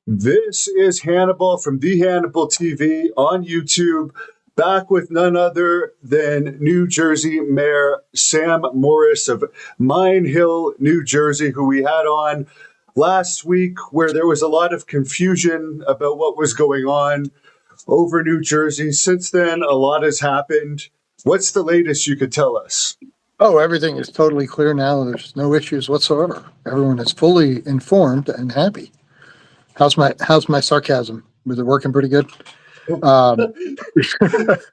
This is Hannibal from The Hannibal TV on YouTube, back with none other than New Jersey Mayor Sam Morris of Mine Hill, New Jersey, who we had on last week, where there was a lot of confusion about what was going on over New Jersey. Since then, a lot has happened. What's the latest you could tell us? Oh, everything is totally clear now. There's no issues whatsoever. Everyone is fully informed and happy. How's my sarcasm? Was it working pretty good? Um,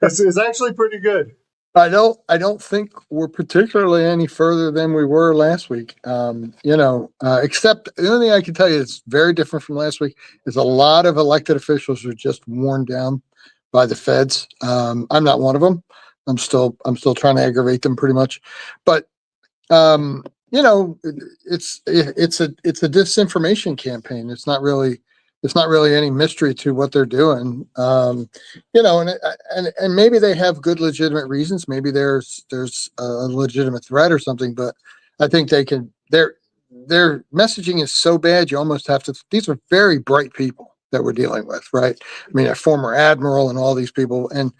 This is actually pretty good. I don't think we're particularly any further than we were last week. Except the only thing I can tell you that's very different from last week is a lot of elected officials are just worn down by the feds. I'm not one of them. I'm still trying to aggravate them pretty much, but um, it's a disinformation campaign. It's not really any mystery to what they're doing. And maybe they have good legitimate reasons. Maybe there's a legitimate threat or something, but I think their messaging is so bad you almost have to. These are very bright people that we're dealing with, right? I mean, a former admiral and all these people, and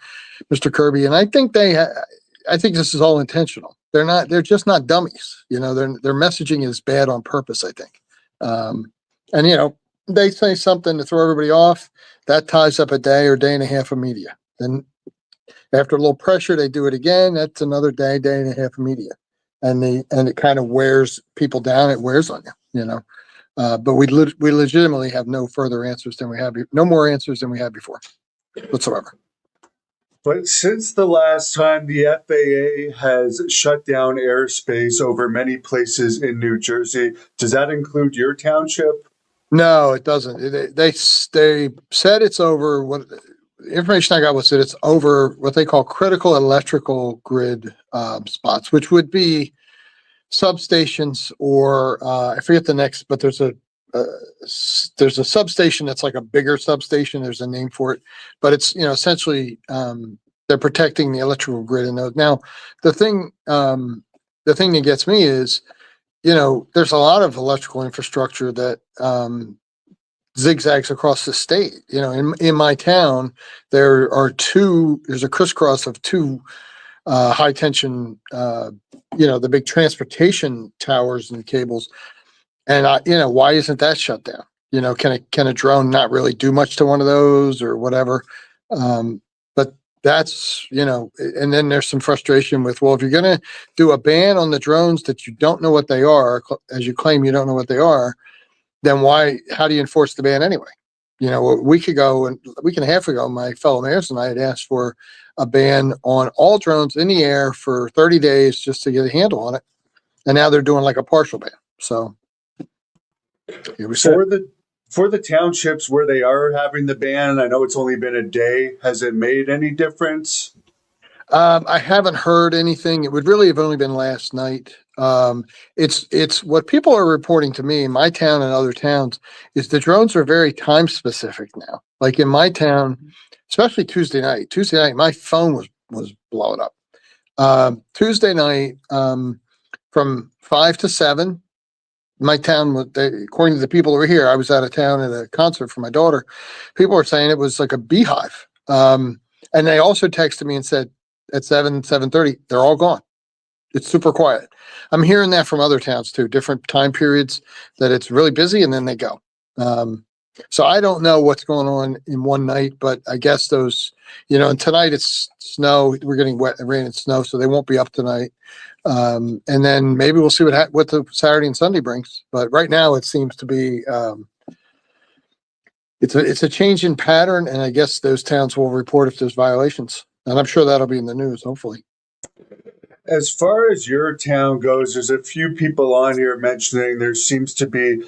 Mr. Kirby, and I think this is all intentional. They're just not dummies. Their messaging is bad on purpose, I think. And they say something to throw everybody off. That ties up a day or day and a half of media. Then after a little pressure, they do it again. That's another day and a half of media. And it kind of wears people down. It wears on you. But we legitimately have no further answers than we have, no more answers than we had before whatsoever. But since the last time, the FAA has shut down airspace over many places in New Jersey. Does that include your township? No, it doesn't. They said it's over. What the information I got was that it's over what they call critical electrical grid spots, which would be substations or I forget the next, but uh, there's a substation that's like a bigger substation. There's a name for it, but it's essentially they're protecting the electrical grid. And now the thing the thing that gets me is there's a lot of electrical infrastructure that zigzags across the state. In my town, there's a crisscross of two high tension, the big transportation towers and cables. And why isn't that shut down? Can a drone not really do much to one of those or whatever? But that's, and then there's some frustration with, well, if you're going to do a ban on the drones that you don't know what they are, as you claim you don't know what they are, then how do you enforce the ban anyway? A week and a half ago, my fellow mayors and I had asked for a ban on all drones in the air for 30 days just to get a handle on it. And now they're doing like a partial ban. So here we sit. For the townships where they are having the ban, I know it's only been a day. Has it made any difference? I haven't heard anything. It would really have only been last night. It's what people are reporting to me in my town and other towns is the drones are very time specific now. Like in my town, especially Tuesday night. Tuesday night, my phone was blowing up. Tuesday night, from 5 to 7, my town, according to the people over here, I was out of town at a concert for my daughter. People were saying it was like a beehive. And they also texted me and said at 7:30, they're all gone. It's super quiet. I'm hearing that from other towns too, different time periods that it's really busy and then they go. So I don't know what's going on in one night, but I guess those, and tonight it's snow. We're getting wet, rain and snow, so they won't be up tonight. And then maybe we'll see what the Saturday and Sunday brings. But right now it seems to be it's a change in pattern, and I guess those towns will report if there's violations, and I'm sure that'll be in the news. Hopefully. As far as your town goes, there's a few people on here mentioning there seems to be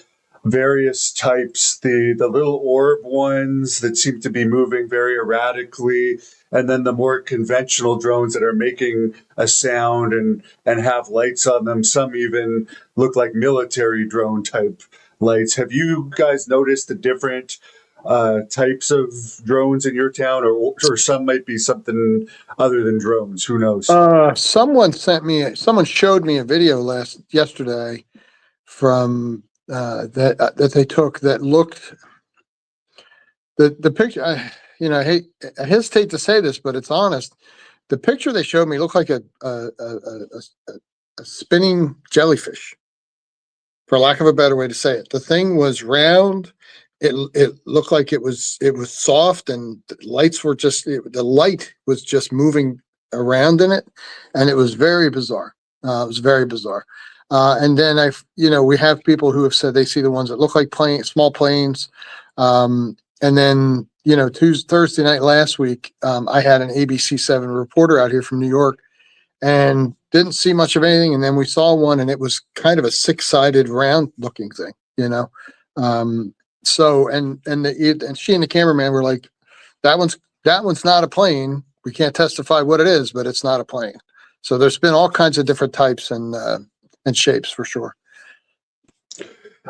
various types, the little orb ones that seem to be moving very erratically, and then the more conventional drones that are making a sound and have lights on them. Some even look like military drone type lights. Have you guys noticed the different types of drones in your town, or some might be something other than drones? Who knows? Someone showed me a video yesterday from that they took that looked. The picture, I hesitate to say this, but it's honest. The picture they showed me looked like a spinning jellyfish, for lack of a better way to say it. The thing was round. It looked like it was soft, and the light was just moving around in it, and it was very bizarre. It was very bizarre. And then we have people who have said they see the ones that look like small planes. And then Thursday night last week, I had an ABC7 reporter out here from New York, and didn't see much of anything. And then we saw one, and it was kind of a six-sided round looking thing, So, and she and the cameraman were like, that one's not a plane. We can't testify what it is, but it's not a plane. So there's been all kinds of different types and shapes for sure.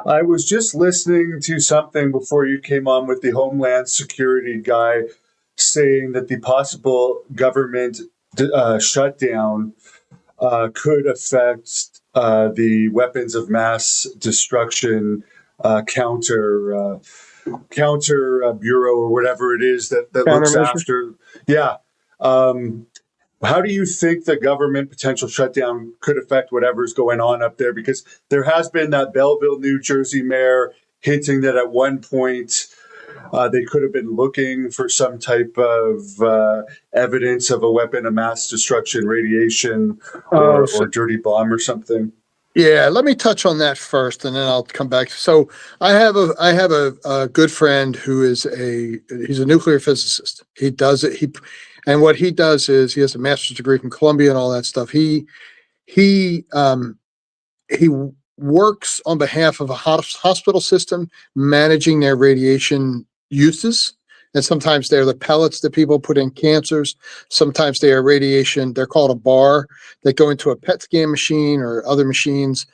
I was just listening to something before you came on with the Homeland Security guy saying that the possible government shutdown could affect the weapons of mass destruction counter bureau or whatever it is that looks after. Yeah. How do you think the government potential shutdown could affect whatever's going on up there? Because there has been that Belleville, New Jersey mayor hinting that at one point they could have been looking for some type of evidence of a weapon of mass destruction, radiation, or dirty bomb or something. Yeah, let me touch on that first, and then I'll come back. So I have a good friend who is he's a nuclear physicist. He does it. And what he does is he has a master's degree from Columbia and all that stuff. He works on behalf of a hospital system, managing their radiation uses. And sometimes they're the pellets that people put in cancers. Sometimes they are radiation. They're called a bar that go into a PET scan machine or other machines.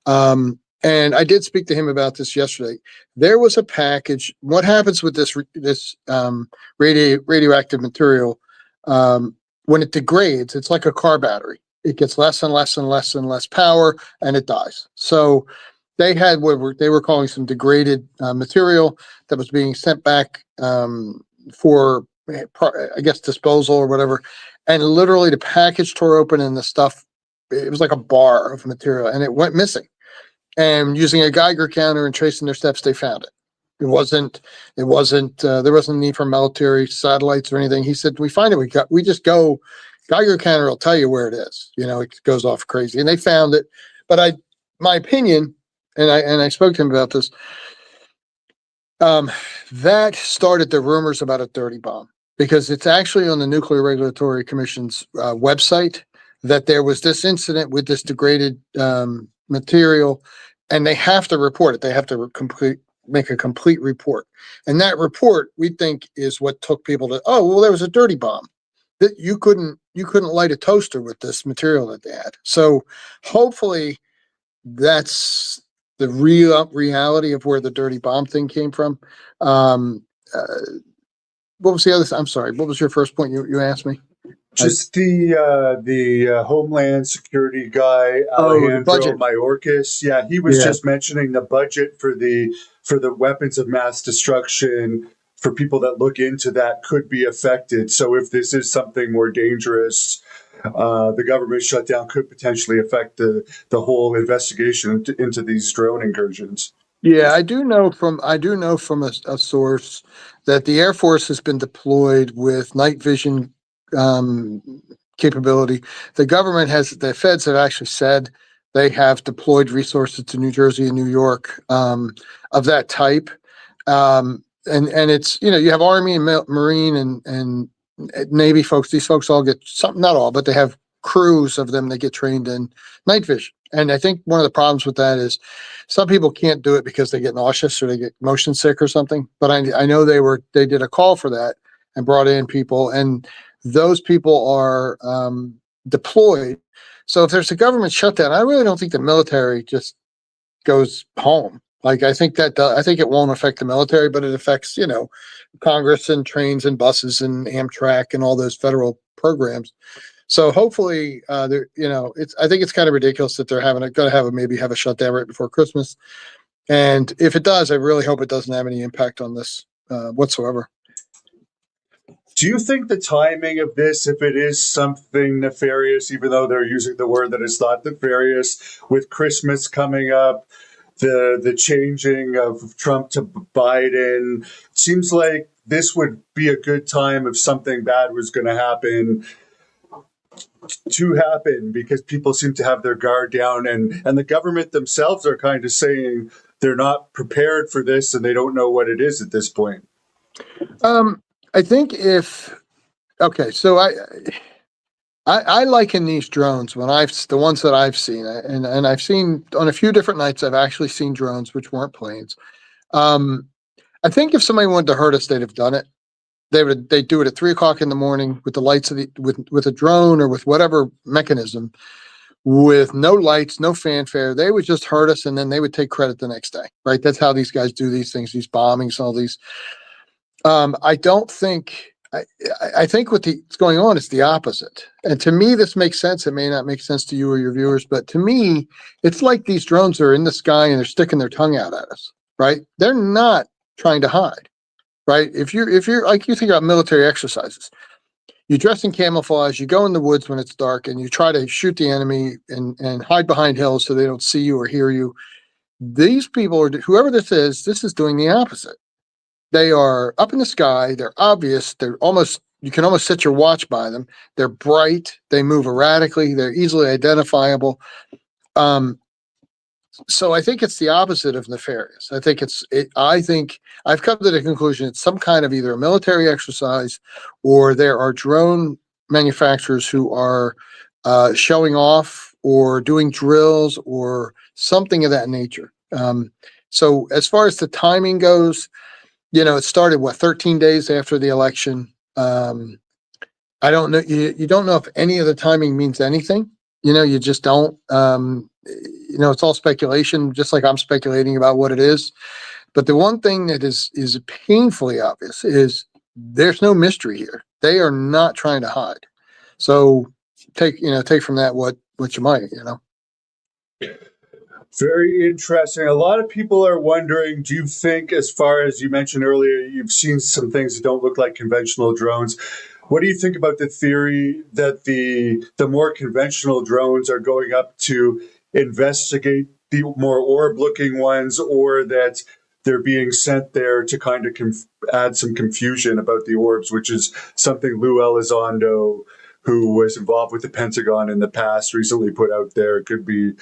And I did speak to him about this yesterday. There was a package. What happens with this radioactive material? When it degrades, it's like a car battery. It gets less and less and less and less power, and it dies. So they had what they were calling some degraded material that was being sent back for, I guess, disposal or whatever. And literally the package tore open, and the stuff, it was like a bar of material, and it went missing. And using a Geiger counter and tracing their steps, they found it. There wasn't a need for military satellites or anything. He said, we find it, we just go, Geiger counter will tell you where it is. It goes off crazy. And they found it. But my opinion, and I spoke to him about this, that started the rumors about a dirty bomb, because it's actually on the Nuclear Regulatory Commission's website that there was this incident with this degraded material, and they have to report it. They have to make a complete report. And that report, we think, is what took people to, oh, well, there was a dirty bomb. That you couldn't light a toaster with this material that they had. So hopefully that's the real reality of where the dirty bomb thing came from. What was the other? I'm sorry. What was your first point you asked me? Just the Homeland Security guy, Alejandro Mayorkas. Yeah, he was just mentioning the budget for the weapons of mass destruction for people that look into that could be affected. So if this is something more dangerous, the government shutdown could potentially affect the whole investigation into these drone incursions. Yeah, I do know from a source that the Air Force has been deployed with night vision capability. The feds have actually said they have deployed resources to New Jersey and New York of that type. And it's, you have Army and Marine and Navy folks. These folks all get something, not all, but they have crews of them that get trained in night vision. And I think one of the problems with that is some people can't do it because they get nauseous or they get motion sick or something. But I know they did a call for that and brought in people, and those people are deployed. So if there's a government shutdown, I really don't think the military just goes home. Like, I think it won't affect the military, but it affects, Congress and trains and buses and Amtrak and all those federal programs. So hopefully, I think it's kind of ridiculous that they're maybe have a shutdown right before Christmas. And if it does, I really hope it doesn't have any impact on this whatsoever. Do you think the timing of this, if it is something nefarious, even though they're using the word that it's not nefarious, with Christmas coming up, the changing of Trump to Biden, seems like this would be a good time if something bad was going to happen because people seem to have their guard down, and the government themselves are kind of saying they're not prepared for this and they don't know what it is at this point. I think okay, so I liken these drones when the ones that I've seen, and I've seen on a few different nights, I've actually seen drones which weren't planes. I think if somebody wanted to hurt us, they'd have done it. They'd do it at 3 o'clock in the morning with the lights of with a drone or with whatever mechanism, with no lights, no fanfare. They would just hurt us, and then they would take credit the next day, right? That's how these guys do these things, these bombings, all these. I don't think. I think what's going on is the opposite. And to me, this makes sense. It may not make sense to you or your viewers, but to me, it's like these drones are in the sky and they're sticking their tongue out at us, right? They're not trying to hide, right? If you're like, you think about military exercises, you dress in camouflage, you go in the woods when it's dark, and you try to shoot the enemy and hide behind hills so they don't see you or hear you. These people, or whoever this is doing the opposite. They are up in the sky. They're obvious. You can almost set your watch by them. They're bright. They move erratically. They're easily identifiable. So I think it's the opposite of nefarious. I think I think I've come to the conclusion it's some kind of either a military exercise, or there are drone manufacturers who are showing off or doing drills or something of that nature. So as far as the timing goes, it started 13 days after the election. I don't know. You don't know if any of the timing means anything. You just don't. It's all speculation, just like I'm speculating about what it is. But the one thing that is painfully obvious is there's no mystery here. They are not trying to hide. So take from that what you might. Very interesting. A lot of people are wondering, do you think, as far as you mentioned earlier, you've seen some things that don't look like conventional drones. What do you think about the theory that the more conventional drones are going up to investigate the more orb-looking ones, or that they're being sent there to kind of add some confusion about the orbs, which is something Lou Elizondo, who was involved with the Pentagon in the past, recently put out there? It could be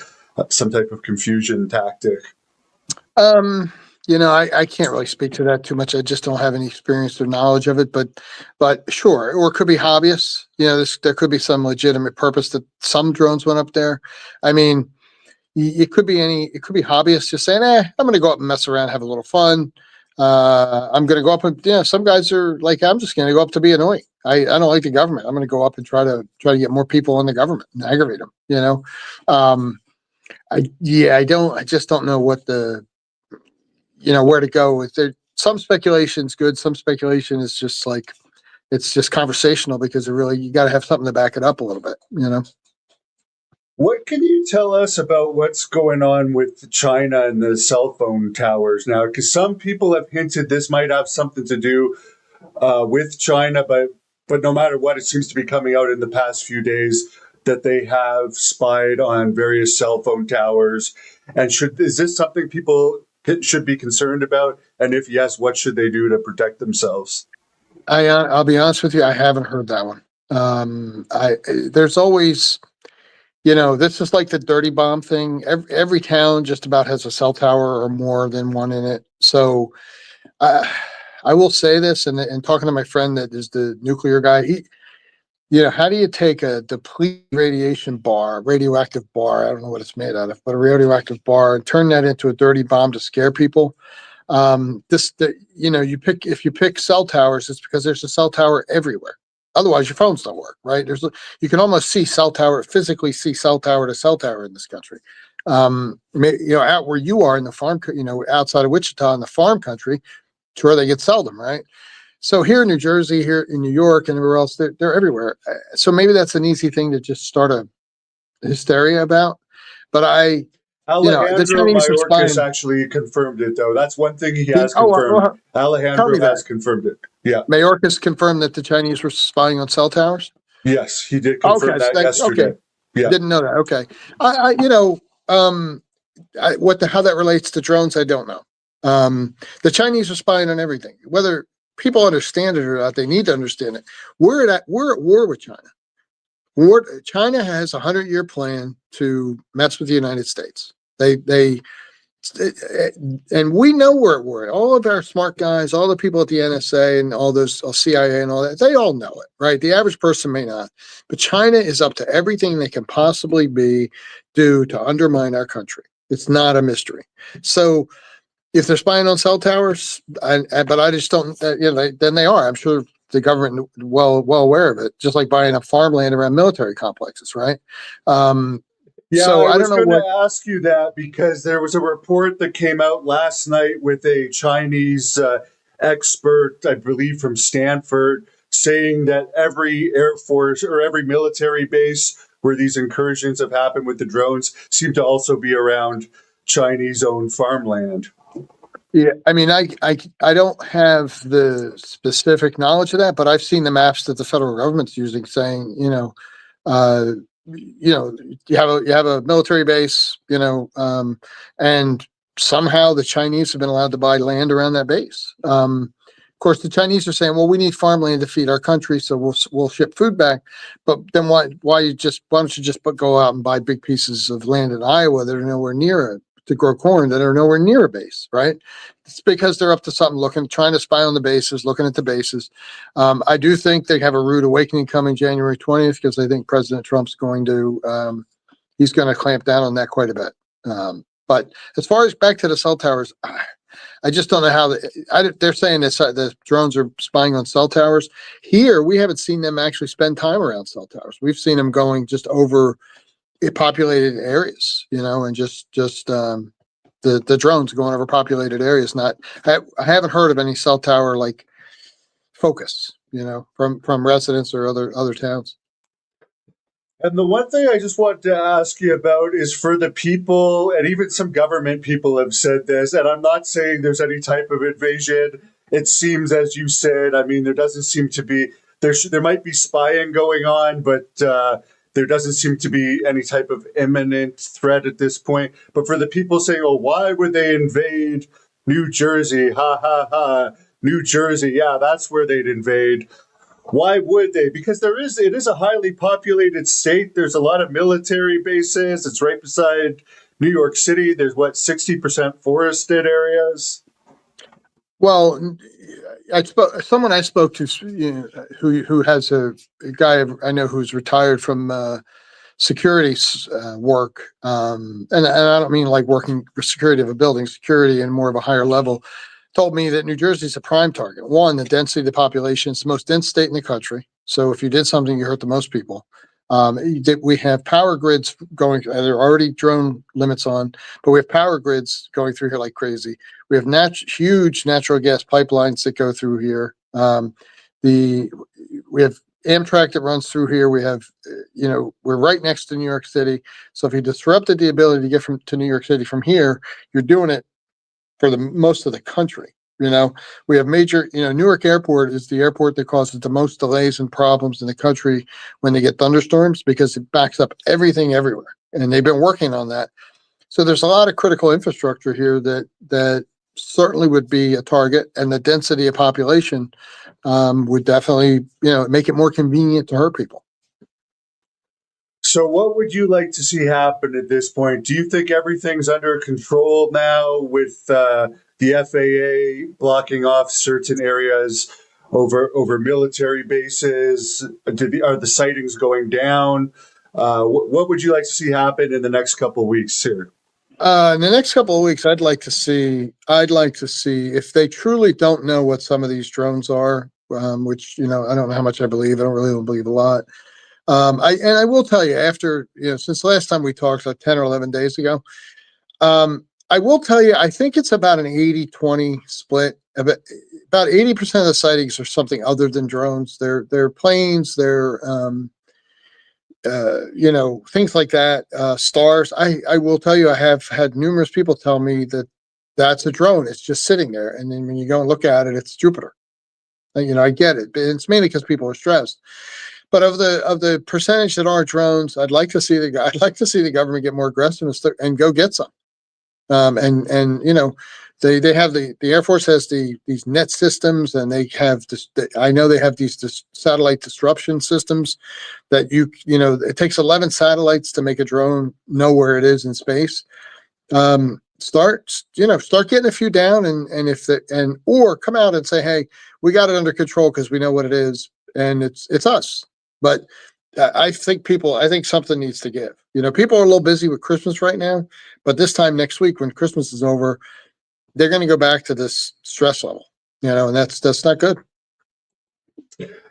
some type of confusion tactic. I can't really speak to that too much. I just don't have any experience or knowledge of it, but sure. Or it could be hobbyists. There could be some legitimate purpose that some drones went up there. I mean, it could be hobbyists just saying, I'm going to go up and mess around, have a little fun. I'm going to go up and, some guys are like, I'm just going to go up to be annoying. I don't like the government. I'm going to go up and try to get more people in the government and aggravate them, I just don't know what where to go with it. Some speculation is good. Some speculation is just like, it's just conversational, because you got to have something to back it up a little bit, What can you tell us about what's going on with China and the cell phone towers now? Because some people have hinted this might have something to do with China, but no matter what, it seems to be coming out in the past few days that they have spied on various cell phone towers. And is this something people should be concerned about? And if yes, what should they do to protect themselves? I'll be honest with you, I haven't heard that one. There's always, this is like the dirty bomb thing. Every town just about has a cell tower or more than one in it. So I will say this, and talking to my friend that is the nuclear guy, how do you take a depleted radioactive bar, I don't know what it's made out of, but a radioactive bar, and turn that into a dirty bomb to scare people? If you pick cell towers, it's because there's a cell tower everywhere. Otherwise, your phones don't work, right? You can almost physically see cell tower to cell tower in this country. Out where you are in the farm, outside of Wichita in the farm country, it's where they get seldom, right? So here in New Jersey, here in New York, and everywhere else, they're everywhere. So maybe that's an easy thing to just start a hysteria about. But The Alejandro Chinese are Mayorkas spying. actually confirmed it, though. That's one thing he has Oh, confirmed. well, tell me Alejandro has that. confirmed it. Yeah. Mayorkas confirmed that the Chinese were spying on cell towers. Yes, he did Okay, confirm that yesterday. okay. Yeah. Didn't know that. Okay, I you know, how that relates to drones, I don't know. The Chinese are spying on everything, whether people understand it or not. They need to understand it. We're at war with China. China has a 100-year plan to mess with the United States. They and we know where we're at. All of our smart guys, all the people at the NSA and all those CIA and all that, they all know it, right? The average person may not, but China is up to everything they can possibly do to undermine our country. It's not a mystery. So if they're spying on cell towers, but I just don't, then they are. I'm sure the government well aware of it, just like buying up farmland around military complexes, right? Yeah, So I I don't was know going what. to ask you that because there was a report that came out last night with a Chinese expert, I believe from Stanford, saying that every Air Force or every military base where these incursions have happened with the drones seem to also be around Chinese owned farmland. Yeah, I mean, I don't have the specific knowledge of that, but I've seen the maps that the federal government's using, saying, uh, you have a military base, and somehow the Chinese have been allowed to buy land around that base. Of course, the Chinese are saying, well, we need farmland to feed our country, so we'll ship food back. But then why don't you just go out and buy big pieces of land in Iowa that are nowhere near it to grow corn that are nowhere near a base, right? It's because they're up to something, trying to spy on the bases, looking at the bases. I do think they have a rude awakening coming January 20th because I think President Trump's he's going to clamp down on that quite a bit. But as far as back to the cell towers, I just don't know how they're saying that the drones are spying on cell towers. Here, we haven't seen them actually spend time around cell towers. We've seen them going just over populated areas, and just the drones going over populated areas. I haven't heard of any cell tower like focus, from residents or other towns. And the one thing I just wanted to ask you about is for the people, and even some government people have said this, and I'm not saying there's any type of invasion. It seems, as you said, I mean, there doesn't seem to be, there might be spying going on, but there doesn't seem to be any type of imminent threat at this point. But for the people saying, oh, why would they invade New Jersey? Ha, ha, ha. New Jersey, yeah, that's where they'd invade. Why would they? Because it is a highly populated state. There's a lot of military bases. It's right beside New York City. There's 60% forested areas. Well, someone I spoke to, who has a guy I know who's retired from security work, and I don't mean like working for security of a building, security and more of a higher level, told me that New Jersey is a prime target. One, the density of the population, it's the most dense state in the country. So if you did something, you hurt the most people. We have power grids going. There are already drone limits on, but we have power grids going through here like crazy. We have huge natural gas pipelines that go through here. We have Amtrak that runs through here. We have, we're right next to New York City. So if you disrupted the ability to get to New York City from here, you're doing it for the most of the country. We have major, Newark Airport is the airport that causes the most delays and problems in the country when they get thunderstorms because it backs up everything everywhere. And they've been working on that. So there's a lot of critical infrastructure here that certainly would be a target, and the density of population would definitely, make it more convenient to hurt people. So what would you like to see happen at this point? Do you think everything's under control now with the FAA blocking off certain areas over military bases? Are the sightings going down? What would you like to see happen in the next couple of weeks here? In the next couple of weeks, I'd like to see if they truly don't know what some of these drones are, which, I don't know how much I believe. I don't really believe a lot. I will tell you, after, since the last time we talked, like 10 or 11 days ago, I will tell you, I think it's about an 80-20 split. About 80% of the sightings are something other than drones. They're planes, they're things like that, stars. I will tell you, I have had numerous people tell me that that's a drone. It's just sitting there. And then when you go and look at it, it's Jupiter. I get it, but it's mainly because people are stressed. But of the percentage that are drones, I'd like to see the government get more aggressive and go get some. They have the Air Force has these net systems, and they have this. I know they have these satellite disruption systems that it takes 11 satellites to make a drone know where it is in space. Start getting a few down, or come out and say, hey, we got it under control because we know what it is, and it's us. But I think something needs to give. People are a little busy with Christmas right now, but this time next week when Christmas is over, they're going to go back to this stress level, and that's not good.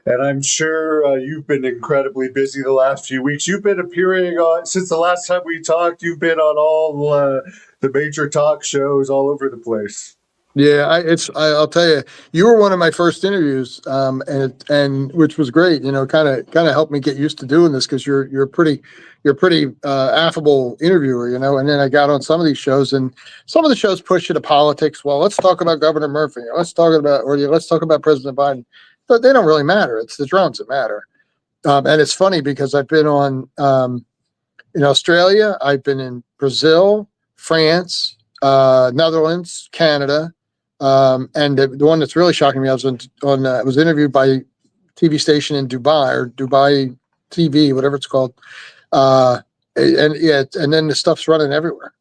And I'm sure you've been incredibly busy the last few weeks. You've been appearing on, since the last time we talked, you've been on all the major talk shows all over the place. Yeah, I'll tell you, you were one of my first interviews, and which was great. Kind of helped me get used to doing this because you're a pretty affable interviewer. And then I got on some of these shows, and some of the shows push you to politics. Well, let's talk about Governor Murphy. Let's talk about President Biden. But they don't really matter. It's the drones that matter. And it's funny because I've been on in Australia, I've been in Brazil, France, Netherlands, Canada. And the one that's really shocking me, I was interviewed by a TV station in Dubai, or Dubai TV, whatever it's called. And then the stuff's running everywhere.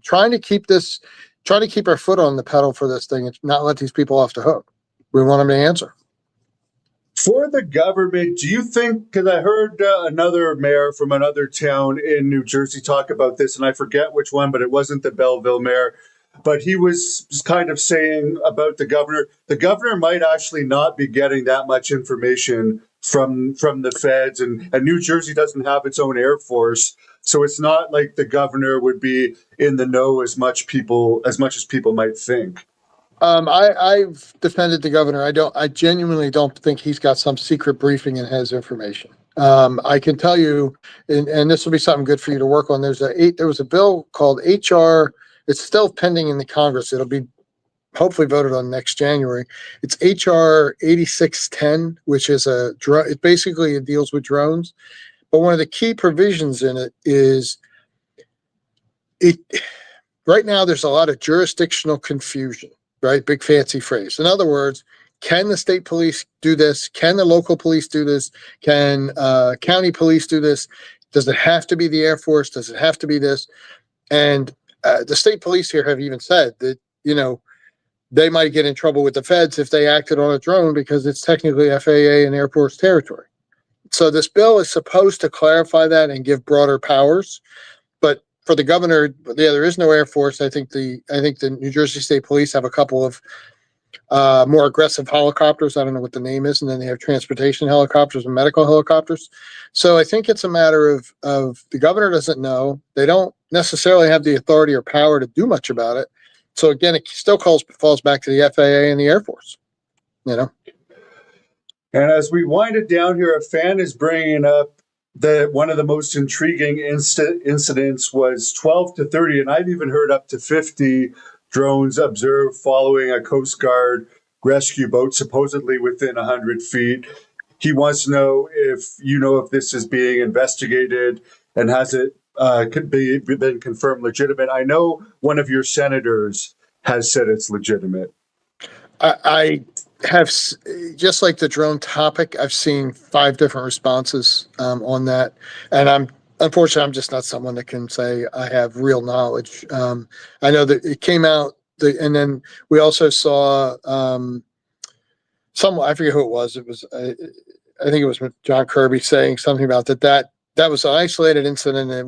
Trying to keep our foot on the pedal for this thing and not let these people off the hook. We want them to answer. For the government, do you think, because I heard another mayor from another town in New Jersey talk about this, and I forget which one, but it wasn't the Belleville mayor, but he was kind of saying about the governor might actually not be getting that much information from the feds, and New Jersey doesn't have its own Air Force. So it's not like the governor would be in the know as much as people might think. I've defended the governor. I genuinely don't think he's got some secret briefing and has information. I can tell you, and this will be something good for you to work on. There was a bill called HR. It's still pending in the Congress. It'll be hopefully voted on next January. It's HR 8610, which is it basically deals with drones. But one of the key provisions in it is right now there's a lot of jurisdictional confusion, right? Big fancy phrase. In other words, can the state police do this? Can the local police do this? Can county police do this? Does it have to be the Air Force? Does it have to be this? And the state police here have even said that, they might get in trouble with the feds if they acted on a drone because it's technically FAA and Air Force territory. So this bill is supposed to clarify that and give broader powers. But for the governor, there is no Air Force. I think the New Jersey State Police have a couple of more aggressive helicopters. I don't know what the name is. And then they have transportation helicopters and medical helicopters. So I think it's a matter of the governor doesn't know. They don't necessarily have the authority or power to do much about it. So again, it still falls back to the FAA and the Air Force, And as we wind it down here, a fan is bringing up that one of the most intriguing incidents was 12 to 30, and I've even heard up to 50 drones observed following a Coast Guard rescue boat, supposedly within 100 feet. He wants to know if this is being investigated and has it been confirmed legitimate. I know one of your senators has said it's legitimate. I have, just like the drone topic, I've seen 5 different responses on that. And unfortunately, I'm just not someone that can say I have real knowledge. I know that it came out, and then we also saw I forget who it was. It was, I think it was John Kirby saying something about that was an isolated incident. And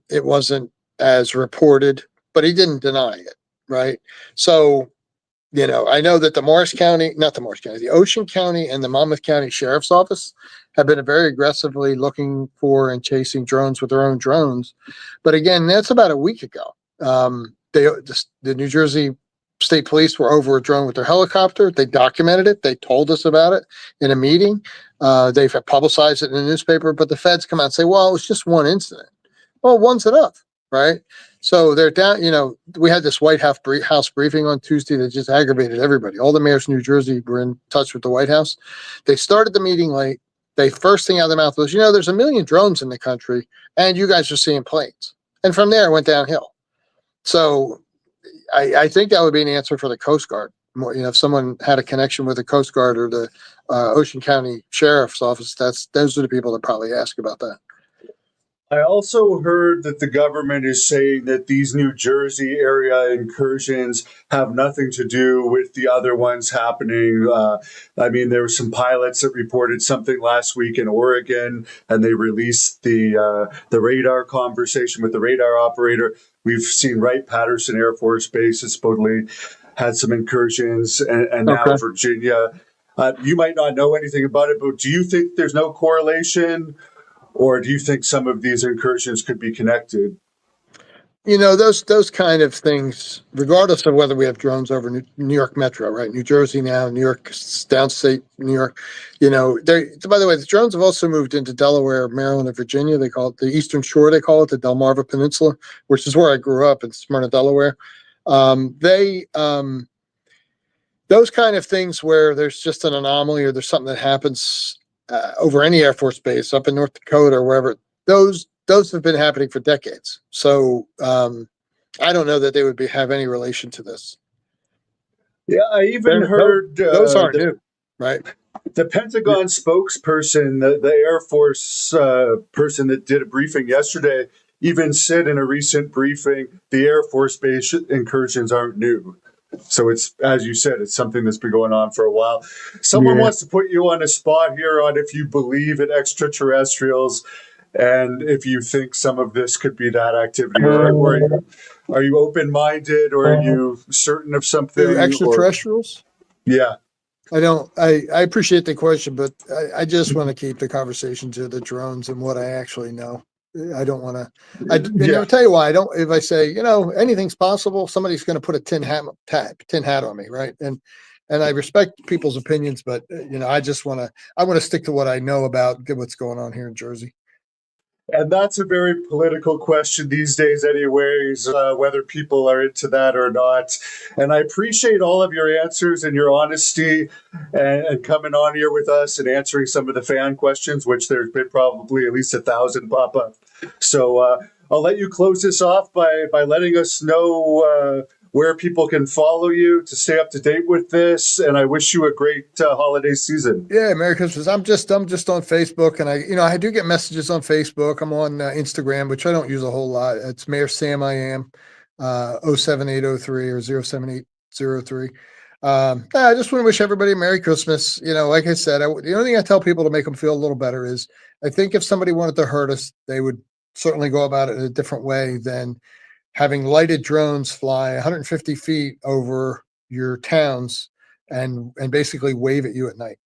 it wasn't as reported, but he didn't deny it. Right. So, I know that the Ocean County and the Monmouth County Sheriff's Office have been very aggressively looking for and chasing drones with their own drones. But again, that's about a week ago. The New Jersey state police were over a drone with their helicopter. They documented it. They told us about it in a meeting. They've publicized it in the newspaper, but the feds come out and say, well, it was just one incident. Well, one's enough, right? So they're down, we had this White House briefing on Tuesday that just aggravated everybody. All the mayors in New Jersey were in touch with the White House. They started the meeting late. First thing out of their mouth was, there's 1 million drones in the country and you guys are seeing planes. And from there it went downhill. So I think that would be an answer for the Coast Guard. If someone had a connection with the Coast Guard or the Ocean County Sheriff's Office, those are the people that probably ask about that. I also heard that the government is saying that these New Jersey area incursions have nothing to do with the other ones happening. There were some pilots that reported something last week in Oregon, and they released the radar conversation with the radar operator. We've seen Wright-Patterson Air Force Base has supposedly had some incursions, and now Virginia. You might not know anything about it, but do you think there's no correlation? Or do you think some of these incursions could be connected? Those kind of things, regardless of whether we have drones over New York Metro, right? New Jersey now, New York, downstate New York, by the way, the drones have also moved into Delaware, Maryland, and Virginia. They call it the Eastern Shore. They call it the Delmarva Peninsula, which is where I grew up in Smyrna, Delaware. Those kind of things where there's just an anomaly or there's something that happens over any Air Force base up in North Dakota or wherever, those have been happening for decades. So I don't know that they would have any relation to this. Yeah, I even heard those aren't new, right? The Pentagon spokesperson, the Air Force person that did a briefing yesterday, even said in a recent briefing, the Air Force base incursions aren't new. So it's, as you said, it's something that's been going on for a while. Someone wants to put you on a spot here on if you believe in extraterrestrials and if you think some of this could be that activity. Or are you open-minded, or are you certain of something? Extraterrestrials? Yeah. I appreciate the question, but I just want to keep the conversation to the drones and what I actually know. I don't want to. I'll tell you why. If I say anything's possible, somebody's going to put a tin hat on me, right? And I respect people's opinions, but I want to stick to what I know about what's going on here in Jersey. And that's a very political question these days anyways, whether people are into that or not. And I appreciate all of your answers and your honesty and coming on here with us and answering some of the fan questions, which there's been probably at least 1,000 pop up. So I'll let you close this off by letting us know where people can follow you to stay up to date with this. And I wish you a great holiday season. Yeah, Merry Christmas. I'm just on Facebook, and I do get messages on Facebook. I'm on Instagram, which I don't use a whole lot. It's Mayor Sam I Am, 07803 or 07803. I just want to wish everybody a Merry Christmas. Like I said, the only thing I tell people to make them feel a little better is I think if somebody wanted to hurt us, they would certainly go about it in a different way than having lighted drones fly 150 feet over your towns and basically wave at you at night.